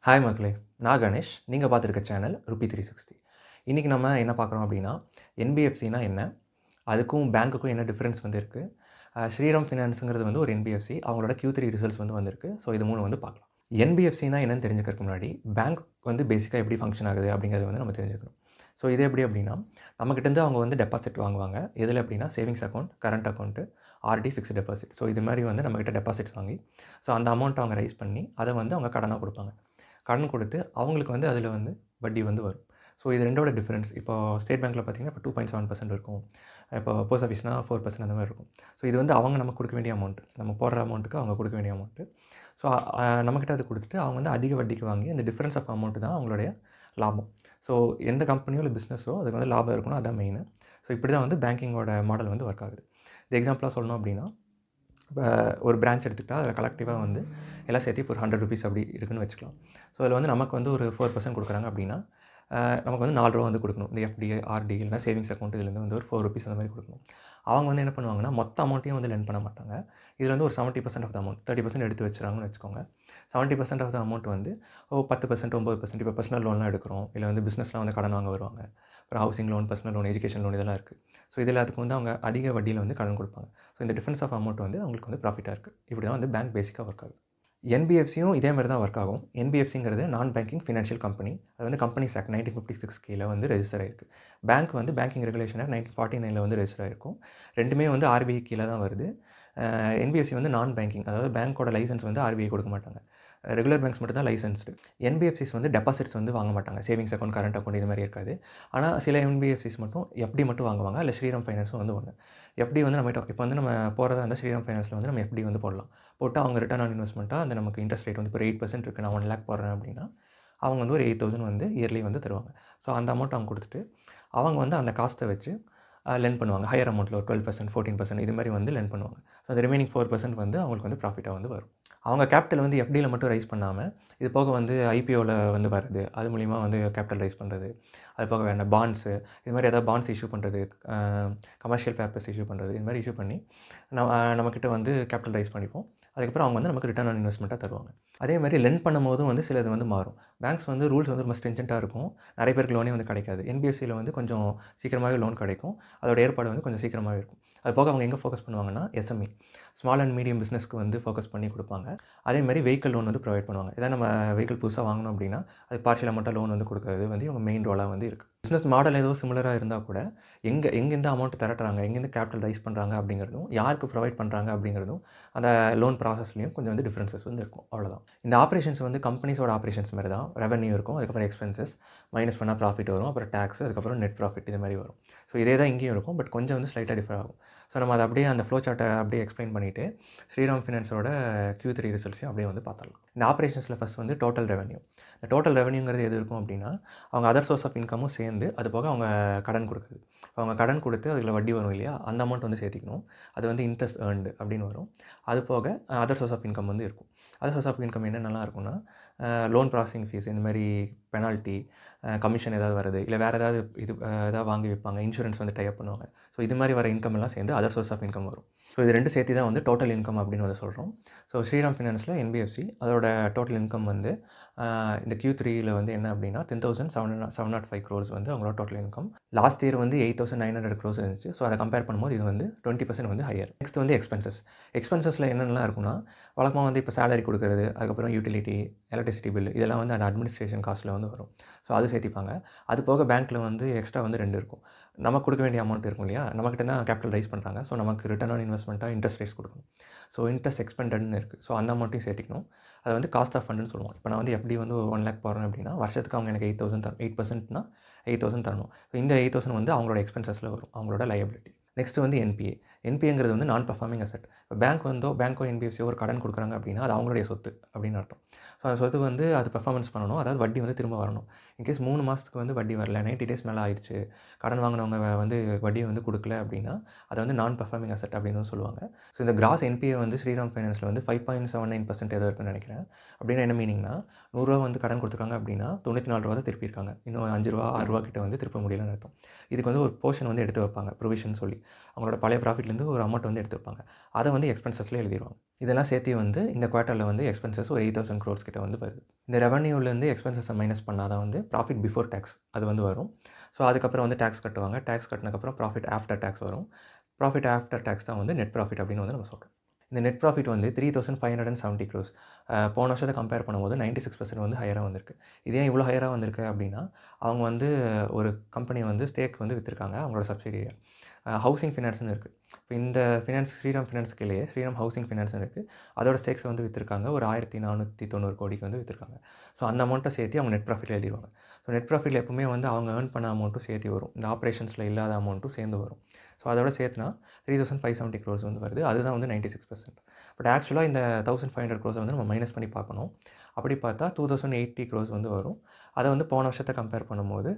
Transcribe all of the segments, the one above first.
Hi மக்களே, நான் கணேஷ். நீங்கள் பார்த்துருக்க சேனல் ருபி 360. இன்றைக்கி நம்ம என்ன பார்க்குறோம் அப்படின்னா, என்பிஎஃப்சினா என்ன, அதுக்கும் பேங்க்குக்கும் என்ன டிஃப்ரென்ஸ் வந்து இருக்குது. ஸ்ரீராம் ஃபினான்ஸுங்கிறது வந்து ஒரு என்பிஎஃப்சி. அவங்களோட Q3 ரிசல்ட்ஸ் வந்து வந்திருக்கு. ஸோ இது 3 வந்து பார்க்கலாம். என்பிஎஃப்சினா என்னன்னு தெரிஞ்சுக்கிறதுக்கு முன்னாடி பேங்க் வந்து பேசிக்காக எப்படி ஃபங்க்ஷன் ஆகுது அப்படிங்கிறத வந்து நம்ம தெரிஞ்சுக்கணும். ஸோ இது எப்படி அப்படின்னா, நம்மக்கிட்டேருந்து அவங்க வந்து டெபாசிட் வாங்குவாங்க. எதில் அப்படின்னா savings account, current account, RD, fixed deposit. So இது மாதிரி வந்து நம்மக்கிட்ட டெபாசிட்ஸ் வாங்கி, ஸோ அந்த அமௌண்ட்டை அவங்க ரைஸ் பண்ணி அதை வந்து அவங்க கடனாக கொடுப்பாங்க. கடன் கொடுத்து அவங்களுக்கு வந்து அதில் வந்து வட்டி வந்து வரும். ஸோ இது ரெண்டோட டிஃப்ரென்ஸ். இப்போ ஸ்டேட் பேங்க்கில் பார்த்தீங்கன்னா இப்போ 2.7% இருக்கும். இப்போ போஸ்ட் ஆஃபீஸ்னால் 4% அந்த மாதிரி இருக்கும். ஸோ இது வந்து அவங்க நமக்கு கொடுக்க வேண்டிய அமௌண்ட், நம்ம போடுற அமௌண்ட்டுக்கு அவங்க கொடுக்க வேண்டிய அமௌண்ட்டு. ஸோ நம்மக்கிட்ட அது கொடுத்துட்டு அவங்க வந்து அதிக வட்டிக்கு வாங்கி அந்த டிஃப்ரென்ஸ் ஆஃப் அமௌண்ட்டு தான் அவங்களுடைய லாபம். ஸோ எந்த கம்பெனியோ இல்லை பிஸ்னஸோ அதுக்கு வந்து லாபம் இருக்கணும், அதுதான் மெயின். ஸோ இப்படி தான் வந்து பேங்கிங்கோட மாடல் வந்து ஒர்க் ஆகுது. இது எக்ஸாம்பிளாக சொல்லணும் அப்படின்னா, இப்போ ஒரு பிரான்ச் எடுத்துக்கிட்டால் அதில் கலெக்டிவாக வந்து எல்லாம் சேர்த்து இப்போ ஒரு ₹100 அப்படி இருக்குதுன்னு வச்சுக்கலாம். ஸோ அதில் வந்து நமக்கு வந்து ஒரு 4% கொடுக்குறாங்க அப்படின்னா, நமக்கு வந்து ₹4 வந்து கொடுக்கணும். இந்த எஃப்டி, ஆர்டி இல்லைனா சேவிங்ஸ் அக்கௌண்ட் இதுலேருந்து வந்து ஒரு ₹4 அந்த மாதிரி கொடுக்கணும். அவங்க வந்து என்ன பண்ணுவாங்கன்னா, மொத்த அமௌண்ட்டையும் வந்து லெண்ட் பண்ண மாட்டாங்க. இதில் வந்து ஒரு 70% ஆஃப் த அமௌண்ட், 30% எடுத்து வச்சுறாங்கன்னு வச்சுக்கோங்க. 70% ஆஃப் த அமௌண்ட் வந்து 10%, 9%. இப்போ பர்சனல் லோன்லாம் எடுக்கிறோம், இல்லை வந்து பிஸ்னஸ்லாம் வந்து கடன் வாங்க வருவாங்க. அப்புறம் housing loan, personal loan, education loan இதெல்லாம் இருக்குது. ஸோ இதில் அதுக்கு வந்து அவங்க அதிக வட்டியில் வந்து கடன் கொடுப்பாங்க. ஸோ இந்த டிஃப்ரென்ஸ் ஆஃப் அமௌண்ட் வந்து அவங்களுக்கு வந்து ப்ராஃபிட்டாக இருக்குது. இப்படி தான் வந்து பேங்க் பேசிக்காக ஒர்க் ஆகுது. என்பிஎஃப்சியும் இதே மாதிரி தான் ஒர்க் ஆகும். என்பிஎஃப்சிங்கிறது நான் பேங்கிங் ஃபினான்ஷியல் கம்பெனி. அது வந்து கம்பெனிஸ் ஆக்ட் 1956 கீழே வந்து ரெஜிஸ்டர் ஆகிருக்கு. பேங்க் வந்து பேங்கிங் ரெகுலேஷன் ஆக்ட் 1949 வந்து ரெஜிஸ்டர் ஆகிருக்கும். ரெண்டுமே வந்து ஆர்பிஐ கீழே தான் வருது. என்பிஎஃப்சி வந்து நான் பேங்கிங், அதாவது பேங்க்கோட லைசன்ஸ் வந்து ஆர்பிஐ கொடுக்க மாட்டாங்க. ரெகுலர் பேங்க்ஸ் மட்டும் தான் லைசன்ஸ்டு. என்பிஎஃப்சிஸ் வந்து டெபாசிட்ஸ் வந்து வாங்க மாட்டாங்க. சேவிங்ஸ் அக்கௌண்ட், கரண்ட் அக்கௌண்ட் இது மாதிரி இருக்காது. ஆனால் சில என்பிஎஃப்சிஸ் மட்டும் எஃப்டி மட்டும் வாங்குவாங்க. இல்லை ஸ்ரீராம் ஃபைனான்ஸும் வந்து ஒன்று. எஃப்டி வந்து நம்மகிட்ட இப்போ வந்து நம்ம போகிறதா இருந்தால் ஸ்ரீராம் ஃபைனான்ஸில் வந்து நம்ம எஃப்டி வந்து போடலாம். போட்டு அவங்க ரிட்டர்ன் ஆன் இன்வெஸ்ட்மெண்ட்டாக அந்த நமக்கு இன்ட்ரெஸ்ட் ரேட் வந்து இப்போ 8% இருக்குது. நான் 1 lakh போடுறேன் அப்படின்னா, அவங்க வந்து ஒரு 8,000 வந்து இயர்லி வந்து தருவாங்க. ஸோ அந்த அமௌண்ட் அவங்க கொடுத்துட்டு, அவங்க வந்து அந்த காஸ்ட்டை வச்சு லெண்ட் பண்ணுவாங்க. ஹையர் அமௌண்ட்டில் ஒரு 12%, 14% இது மாதிரி வந்து லெண்ட் பண்ணுவாங்க. ஸோ அந்த ரிமைனிங் 4% வந்து அவங்களுக்கு வந்து ப்ராஃபிட்டாக வந்து வரும். அவங்க கேபிட்டல் வந்து எஃப்டியில் மட்டும் ரைஸ் பண்ணாமல், இது போக வந்து ஐபிஓவில் வந்து வருது, அது மூலிமா வந்து கேபிட்டல் ரைஸ் பண்ணுறது, அது போக வேறு பாண்ட்ஸு, இது மாதிரி ஏதாவது பாண்ட்ஸ் இஷ்யூ பண்ணுறது, கமர்ஷியல் பேப்பர்ஸ் இஷ்யூ பண்ணுறது, இது மாதிரி இஷ்யூ பண்ணி நம்மக்கிட்ட வந்து கேபிட்டல் ரைஸ் பண்ணிப்போம். அதுக்கப்புறம் அவங்க வந்து நமக்கு ரிட்டர்ன் ஆன் இன்வெஸ்ட்மெண்ட்டாக தருவாங்க. அதே மாதிரி லெண்ட் பண்ணும்போதும் வந்து சிலது வந்து மாறும். பேங்க்ஸ் வந்து ரூல்ஸ் வந்து ரொம்ப ஸ்ட்ரிஞ்சென்ட்டாக இருக்கும். நிறைய பேருக்கு லோனே வந்து கிடைக்காது. என்பிஎஃப்சியில் வந்து கொஞ்சம் சீக்கிரமாகவே லோன் கிடைக்கும். அதோட ஏற்பாடு வந்து கொஞ்சம் சீக்கிரமாகவே இருக்கும். அது போக அவங்க எங்கே ஃபோக்கஸ் பண்ணுவாங்கன்னா, எஸ்எம்இ, ஸ்மால் அண்ட் மீடியம் பிஸ்னஸ்க்கு வந்து ஃபோக்கஸ் பண்ணி கொடுப்பாங்க. அதேமாதிரி வெஹிக்கிள் லோன் வந்து ப்ரொவைட் பண்ணுவாங்க. ஏதாவது நம்ம வெஹிக்கிள் புதுசாக வாங்கணும் அப்படின்னா, அதுக்கு பார்ஷியல் அமௌண்ட்டாக லோன் வந்து கொடுக்குறது வந்து இவங்க மெயின் ரோலாக வந்து இருக்குது. பிஸ்னஸ் மாடல் ஏதோ சிமிலராக இருந்தால் கூட, எங்கேருந்து அமௌண்ட் திரட்டுறாங்க, எங்கேருந்து கேபிட்டல் ரைஸ் பண்ணுறாங்க அப்படிங்கிறதும், யாருக்கு ப்ரொவைட் பண்ணுறாங்க அப்படிங்கிறதும், அந்த லோன் ப்ராசஸ்லையும் கொஞ்சம் வந்து டிஃப்ரென்சஸ் வந்து இருக்கும். அவ்வளோதான். இந்த ஆப்ரேஷன்ஸ் வந்து கம்பெனிஸோட ஆப்ரேஷன்ஸ் மாதிரி தான். ரெவன்யூ இருக்கும், அதுக்கப்புறம் எக்ஸ்பென்சஸ், மைனஸ் பண்ணால் ப்ராஃபிட் வரும், அப்புறம் டேக்ஸ், அதுக்கப்புறம் நெட் ப்ராஃபிட் இது மாதிரி வரும். ஸோ இதே தான் இங்கேயும் இருக்கும். பட் கொஞ்சம் வந்து ஸ்லைட்டாக டிஃபர் ஆகும். ஸோ நம்ம அதை அப்படியே அந்த ஃப்ளோ சார்ட்டை அப்படியே எக்ஸ்பிளைன் பண்ணிவிட்டு, ஸ்ரீராம் ஃபினான்ஸோட Q3 ரிசல்ட்ஸையும் அப்படியே வந்து பார்த்துடலாம். இந்த ஆப்ரேஷன்ஸில் ஃபஸ்ட் வந்து டோட்டல் ரெவன்யூ. இந்த டோட்டல் ரெவன்யூங்கிறது எது இருக்கும் அப்படின்னா, அவங்க அதர் சோர்ஸ் ஆஃப் இன்கமும் சேர்ந்து, அது போக அவங்க கடன் கொடுக்குறது. அவங்க கடன் கொடுத்து அதில் வட்டி வரும் இல்லையா, அந்த அமௌண்ட் வந்து சேர்த்திக்கணும். அது வந்து இன்ட்ரெஸ்ட் ஏர்ன்டு அப்படின்னு வரும். அது போக அதர் சோர்ஸ் ஆஃப் இன்கம் வந்து இருக்கும். அதர் சோர்ஸ் ஆஃப் இன்கம் என்னென்னலாம் இருக்குன்னா, லோன் ப்ராசஸிங் ஃபீஸ், இந்த மாதிரி பெனால்ட்டி, கமிஷன் ஏதாவது வருது, இல்லை வேறு ஏதாவது ஏதாவது வாங்கி விற்பாங்க, இன்சூரன்ஸ் வந்து டை அப் பண்ணுவாங்க. ஸோ இது மாதிரி வர இன்கம் எல்லாம் சேர்ந்து அதர் சோர்ஸ் ஆஃப் இன்கம் வரும். ஸோ இது ரெண்டும் சேர்த்து தான் வந்து டோட்டல் இன்கம் அப்படின்னு வந்து சொல்கிறோம். ஸோ ஸ்ரீராம் ஃபினான்ஸில் என்பிஎஃப்சி அதோட டோட்டல் இன்கம் வந்து இந்த Q3யில் வந்து என்ன அப்படின்னா 10,705 crores வந்து அவங்களோட டோட்டல் இன்கம். லாஸ்ட் இயர் வந்து 8,900 crores இருந்துச்சு. ஸோ அதை கம்பேர் பண்ணும்போது இது வந்து 20% வந்து ஹையர். நெக்ஸ்ட் வந்து எக்ஸ்பென்சஸில் என்னென்னலாம் இருக்குன்னா, வழக்கமாக வந்து இப்போ சேலரி கொடுக்குறது, அதுக்கப்புறம் யூட்டிலிட்டி, எலக்ட்ரிசிட்டி பில் இதெல்லாம் வந்து அந்த அட்மினிஸ்ட்ரேஷன் காஸ்ட்டில் வந்து வரும். ஸோ அது சேர்த்திப்பாங்க. அது போக பேங்க்கில் வந்து எக்ஸ்ட்ரா வந்து 2 இருக்கும். நமக்கு கொடுக்க வேண்டிய அமௌண்ட் இருக்கும் இல்லையா, நம்மக்கிட்ட தான் கேபிட்டல் ரைஸ் பண்ணுறாங்க. ஸோ நமக்கு ரிட்டர்ன் ஆன் இன்வெஸ்ட்மெண்ட்டாக இன்ட்ரெஸ்ட் ரைஸ் கொடுக்கணும். ஸோ இன்ட்ரெஸ்ட் எக்ஸ்பெண்டட்னு இருக்குது. ஸோ அந்த அமௌண்ட்டையும் சேர்த்திக்கணும். அது வந்து காஸ்ட் ஆஃப் ஃபண்டுன்னு சொல்லுவோம். இப்போ நான் வந்து எஃப்டி வந்து 1 lakh போடுறேன் அப்படின்னா, வருஷத்துக்கு அவங்க எனக்கு 8,000 8%னா 8,000 தரணும். ஸோ இந்த 8,000 வந்து அவங்களோட எக்ஸ்பென்சஸில் வரும், அவங்களோட லையபிலிட்டி. நெக்ஸ்ட் வந்து என்பிஏங்கிறது வந்து நான் பெர்ஃபார்மிங் அசெட். இப்போ பேங்க்கோ என்பிஎஃப்சியோ ஒரு கடன் கொடுக்குறாங்க அப்படின்னா, அது அவங்களுடைய சொத்து அப்படின்னு அர்த்தம். ஸோ அந்த சொத்துக்கு வந்து அது பெர்ஃபார்மன்ஸ் பண்ணணும், அதாவது வட்டி வந்து திரும்ப வரணும். இன்கேஸ் 3 மாதத்துக்கு வந்து வட்டி வரல, 90 days மேலே ஆயிடுச்சு, கடன் வாங்கினவங்க வந்து வட்டியை வந்து கொடுக்கல அப்படின்னா, அதை வந்து நான் பெர்ஃபார்மிங் அசெட் அப்படின்னு சொல்லுவாங்க. ஸோ இந்த கிராஸ் என்பிஏ வந்து ஸ்ரீராம் ஃபைனான்ஸில் வந்து 5.79% ஏதோ இருக்குன்னு நினைக்கிறேன். அப்படின்னா என்ன மீனிங்னா, ₹100 வந்து கடன் கொடுத்துருக்காங்க அப்படின்னா ₹94 தான் திருப்பியிருக்காங்க. இன்னும் ₹5 ₹6 கிட்ட வந்து திருப்ப முடியலன்னு அர்த்தம். இதுக்கு வந்து ஒரு போர்ஷன் வந்து எடுத்து வைப்பாங்க, ப்ரொவிஷன் சொல்லி. அவங்களோட பழைய ப்ராஃபிட்லேருந்து ஒரு அமௌண்ட் வந்து எடுத்து வைப்பாங்க. அதை வந்து எக்ஸ்பென்சஸில் எழுதிடுவாங்க. இதெல்லாம் சேர்த்து வந்து இந்த குவார்ட்டரில் வந்து எக்ஸ்பென்சஸ் ஒரு 8,000 crores கிட்ட வந்து வருது. இந்த ரெவன்யூலேருந்து எக்ஸ்பென்சஸை மைனஸ் பண்ணால் தான் வந்து ப்ராஃபிட் பிஃபோர் டேக்ஸ் அது வந்து வரும். ஸோ அதுக்கப்புறம் வந்து டேக்ஸ் கட்டுவாங்க. டேக்ஸ் கட்டினதுக்கப்புறம் ப்ராஃபிட் ஆஃப்டர் டேக்ஸ் வரும். ப்ராஃபிட் ஆஃப்டர் டேக்ஸ் தான் வந்து நெட் ப்ராஃபிட் அப்படின்னு வந்து நம்ம சொல்கிறோம். இந்த நெட் ப்ராஃபிட் வந்து 3,570 crores போன வருஷத்தை கம்பேர் பண்ணும்போது 96% வந்து ஹையராக வந்திருக்கு. இது ஏன் இவ்வளோ ஹையராக வந்திருக்கு அப்படின்னா, அவங்க வந்து ஒரு கம்பெனி வந்து ஸ்டேக் வந்து விற்றுருக்காங்க அவங்களோட சப்சிடியை. ஹவுசிங் ஃபினான்ஸ்னு இருக்குது. இப்போ இந்த ஃபினான்ஸ் ஸ்ரீராம் ஃபினான்ஸ்க்கு இல்லையே ஸ்ரீராம் ஹவுசிங் ஃபினான்ஸ்னு இருக்குது. அதோட ஸ்டேக்ஸ் வந்து விற்றுருக்காங்க ஒரு 1,490 கோடிக்கு வந்து விற்றுருக்காங்க. ஸோ அந்த அமௌண்ட்டை சேர்த்து அவங்க நெட் ப்ராஃபிட்டில் எழுதிடுவாங்க. ஸோ நெட் ப்ராஃபிட்டில் எப்பவுமே வந்து அவங்க ஏர்ன் பண்ண அமௌண்ட்டும் சேர்த்து வரும். இந்த ஆப்ரேஷன்ஸில் இல்லாத அமௌண்ட்டும் சேர்ந்து வரும். ஸோ அதோட சேர்த்துனா 3,570 crores வந்து வருது. அதுதான் வந்து 96%. பட் ஆக்சுவலாக இந்த 1,500 crores வந்து நம்ம மைனஸ் பண்ணி பார்க்கணும். அப்படி பார்த்தா 2,080 crores வந்து வரும். அதை வந்து போன வருஷத்தை கம்பேர் பண்ணும்போது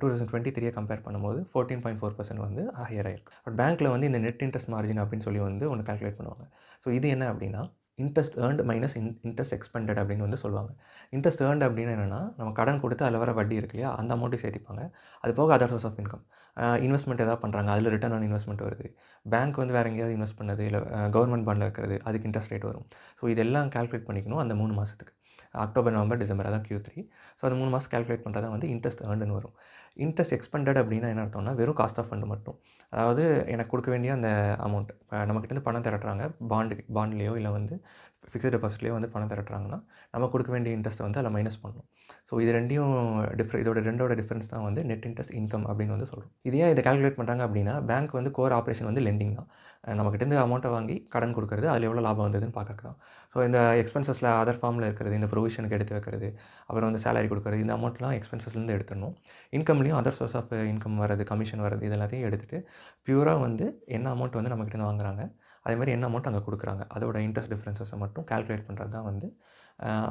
2023 கம்பேர் பண்ணும்போது 14.4% வந்து ஹையர் ஆயிருக்கு. பட் பேங்க்கில் வந்து இந்த நெட் இன்ட்ரெஸ்ட் மார்ஜின் அப்படின்னு சொல்லி வந்து ஒன்று கால்குலேட் பண்ணுவாங்க. ஸோ இது என்ன அப்படின்னா interest earned minus interest expended அப்படின்னு வந்து சொல்லுவாங்க. இன்ட்ரெஸ்ட் ஏர்ன்டு அப்படின்னு என்னென்னா நம்ம கடன் கொடுத்து அதில் வர வட்டி இருக்கு இல்லையா, அந்த அமௌண்ட்டையும் சேர்த்திப்பாங்க. அது போக other source of income, investment எதாவது பண்ணுறாங்க அதில் ரிட்டர்ன் ஆன் இன்வெஸ்ட்மெண்ட் வருது. பேங்க் வந்து வேறு எங்கேயாவது இன்வெஸ்ட் பண்ணது இல்லை கவர்மெண்ட் பாண்டில் இருக்கிறது, அதுக்கு இன்ட்ரெஸ்ட் ரேட் வரும். ஸோ இதெல்லாம் கால்குலேட் பண்ணிக்கணும் அந்த 3 மாதத்துக்கு. அக்டோபர், நவம்பர், டிசம்பர் அதான் Q3. ஸோ அந்த 3 மாதம் கால்குலேட் பண்ணுறது தான் வந்து இன்ட்ரெஸ்ட் ஏர்ன்டுன்னு வரும். இன்ட்ரெஸ்ட் எக்ஸ்பெண்டட் அப்படின்னா என்ன அர்த்தம்னா வெறும் காஸ்ட் ஆஃப் ஃபண்டு மட்டும். அதாவது எனக்கு கொடுக்க வேண்டிய அந்த அமௌண்ட், இப்போ நம்மக்கிட்டேருந்து பணம் திரட்டுறாங்க பாண்ட்லேயோ இல்லை வந்து ஃபிக்ஸட் டெபாசிட்லேயோ வந்து பணம் திரட்டுறாங்கன்னா நம்ம கொடுக்க வேண்டிய இன்ட்ரெஸ்ட்டை வந்து அதில் மைனஸ் பண்ணணும். ஸோ இது ரெண்டையும் இதோட ரெண்டோட டிஃப்ரென்ஸ் தான் வந்து நெட் இன்ட்ரெஸ்ட் இன்கம் அப்படின்னு வந்து சொல்கிறோம். இது ஏன் இதை கால்குலேட் பண்ணுறாங்க அப்படின்னா பேங்க் வந்து கோர் ஆப்ரேஷன் வந்து லெண்டிங் தான். நம்மக்கிட்டேருந்து அமௌண்ட்டை வாங்கி கடன் கொடுக்குறது, அதில் எவ்வளோ லாபம் வந்ததுன்னு பார்க்கறது தான். ஸோ இந்த எக்ஸ்பென்சஸில் அதர் ஃபார்மில் இருக்கிறது, இந்த ப்ரொவிஷனுக்கு எடுத்து வைக்கிறது, அப்புறம் வந்து சேலரி கொடுக்குறது, இந்த அமௌண்ட்லாம் எக்ஸ்பென்சஸ்லேருந்து எடுத்துடணும். இன்கம்லேயும் அதர் சோர்ஸ் ஆஃப் இன்கம் வரது, கமிஷன் வரது, இது எல்லாத்தையும் எடுத்துகிட்டு பியூராக வந்து என்ன அமௌண்ட் வந்து நம்மக்கிட்டேருந்து வாங்குறாங்க, அதேமாதிரி என்ன அமௌண்ட் அங்கே கொடுக்குறாங்க, அதோட இன்ட்ரெஸ்ட் டிஃப்ரென்சஸை மட்டும் கால்குலேட் பண்ணுறது தான் வந்து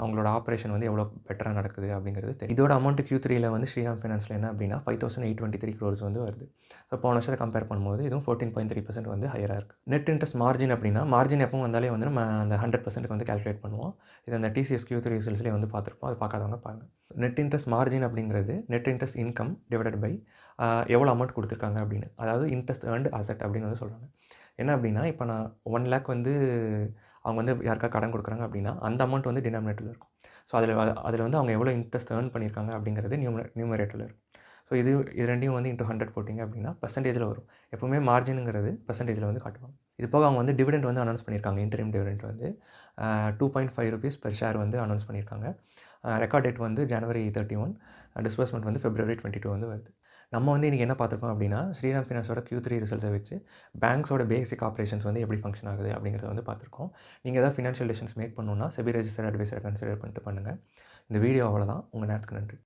அவங்களோட ஆப்ரேஷன் வந்து எவ்வளோ பெட்டராக நடக்குது அப்படிங்கிறது தெரியும். இதோட அமௌண்ட் Q3ல் வந்து ஸ்ரீராம் ஃபினான்ஸில் என்ன அப்படின்னா 5,823 crores வந்து வருது. ஸோ போன வருஷத்தை கம்பேர் பண்ணும்போது இதுவும் 14.3% வந்து ஹையராக இருக்குது. நெட் இன்ட்ரெஸ்ட் மார்ஜின் அப்படின்னா மார்ஜின் எப்பவும் வந்தாலே வந்து நம்ம அந்த 100% வந்து கால்குலேட் பண்ணுவோம். இது அந்த TCS Q3 ரிசல்ட்ஸ்லேயே வந்து பார்த்துருப்போம். அது பார்க்காதவங்க பாருங்கள். நெட் இன்ட்ரெஸ்ட் மார்ஜின் அப்படிங்கிறது net interest income divided by எவ்வளோ அமௌண்ட் கொடுத்துருக்காங்க அப்படின்னு, அதாவது இன்ட்ரெஸ்ட் ஏர்ன்டு அசெட் அப்படின்னு வந்து சொல்கிறாங்க. என்ன அப்படின்னா இப்போ நான் 1 lakh வந்து அவங்க வந்து யாருக்கா கடன் கொடுக்குறாங்க அப்படின்னா அந்த அமௌண்ட் வந்து டினாமினேட்டரில் இருக்கும். ஸோ அதில் வந்து அவங்க எவ்வளோ இன்ட்ரெஸ்ட் ஏர்ன் பண்ணியிருக்காங்க அப்படிங்கிறது நியூமரேட்டரில் இருக்கும். ஸோ இது ரெண்டையும் வந்து இன்ட்டு 100 போட்டிங்க அப்படின்னா பர்சன்டேஜில் வரும். எப்போவுமே மார்ஜினுங்கிறது பர்சன்டேஜில் வந்து காட்டுவாங்க. இது போக அவங்க வந்து டிவிடெண்ட் வந்து அனௌன்ஸ் பண்ணியிருக்காங்க. இன்டரிம் டிவிடெண்ட் வந்து 2.5 rupees பெர் ஷேர் வந்து அனௌன்ஸ் பண்ணியிருக்காங்க. ரெக்கார்ட் டேட் வந்து January 31, டிஸ்பர்ஸ்மெண்ட் வந்து February 22 வந்து வருது. நம்ம வந்து இன்றைக்கி என்ன பார்த்துருக்கோம் அப்படின்னா ஸ்ரீராம் ஃபினான்ஸோட Q3 ரிசல்ட்டை வச்சு பேங்க்ஸோட பேசிக் ஆப்ரேஷன்ஸ் வந்து எப்படி ஃபங்க்ஷன் ஆகுது அப்படிங்கிறத வந்து பார்த்துருக்கோம். நீங்கள் ஏதாவது ஃபினான்ஷியல் டெசிஷன்ஸ் மேக் பண்ணணுன்னா செபி ரெஜிஸ்டர்ட் அட்வைசரை கன்சிடர் பண்ணிட்டு பண்ணுங்கள். இந்த வீடியோ அவ்வளோதான். உங்கள் நேரத்துக்கு நன்றி.